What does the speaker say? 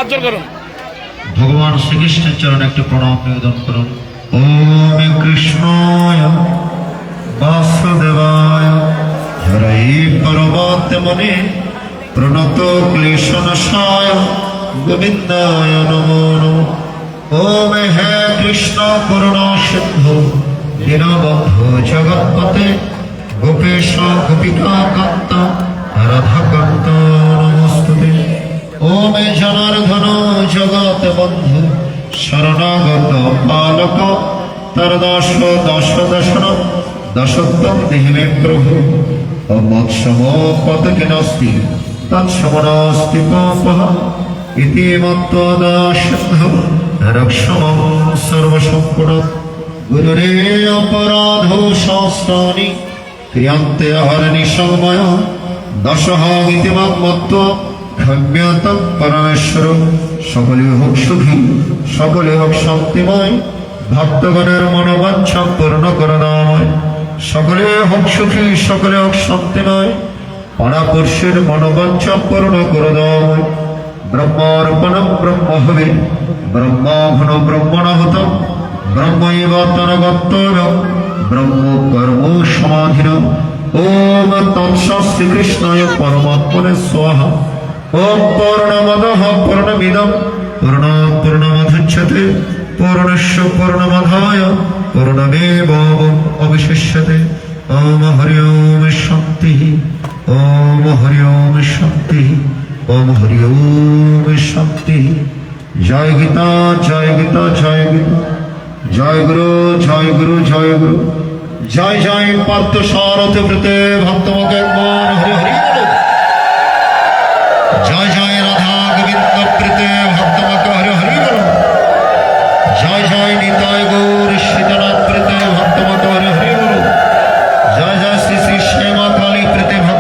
হাত জোর করুন। ভগবান শ্রীকৃষ্ণের চরণে একটি প্রণাম নিবেদন করুন। ওম কৃষ্ণায় বাসুদেবায় হরে পরমাত্মনে প্রণত ক্লেশনাশায় গোবিন্দায় নমো নমঃ। ওম হে কৃষ্ণ করুণা সিন্ধু দীনবন্ধু জগৎপতে গোপেশ গোপিকা কান্ত রাধাকান্ত নমস্তুতে। ওম জনার্দন জগৎ বন্ধু শরণাগত পালক তর দশ দশ দশন দশোত্তম দেহিমে প্রভু। মৎসম পদকে নাস্তি তৎসমনাস্তি পাপঃ ইতি মত্ত্বা দাসিন্ধু রক্ষমং সর্বসম্পদ। গুরুরে অপরাধো শাস্ত্রাণি ক্রিয়ান্তে হরণি সময় দশহ ইতি মত্ত্বা ক্ষম্যতম পরমেশ্বর। সকলে হোক সুখী, সকলে হোক শান্তিময়, ভক্তগণের মনোবাঞ্ছা পূর্ণ করে দাময়। সকলে হোক সুখী, সকলে হোক শান্তিময়, পাড়াপড়শির মনোবাঞ্ছা পূর্ণ করে দাময়। ব্রহ্মার্পণম ব্রহ্ম হবে, ব্রহ্মাঘন ব্রহ্মণাহত, ব্রহ্মৈব তনগত্তর, ব্রহ্ম কর্ম সমাধিন। ওম তৎসৎ শ্রীকৃষ্ণায় পরমাত্মনে স্বাহা। ওম পূর্ণমদঃ পূর্ণমিদং পূর্ণাৎ পূর্ণমুদচ্যতে পূর্ণস্য পূর্ণমাদায় পূর্ণমেবাবশিষ্যতে। ওম হরি ওম শান্তিঃ। ওম হরি ওম শান্তিঃ। ওম হরি ওম শান্তিঃ। জয় গীতা, জয় গীতা, জয় গীতা। জয় গুরু, জয় গুরু, জয় গুরু। জয় জয় পার্থ সারথি প্রীতে ভক্তমকে হরি হরি বলো। জয় জয়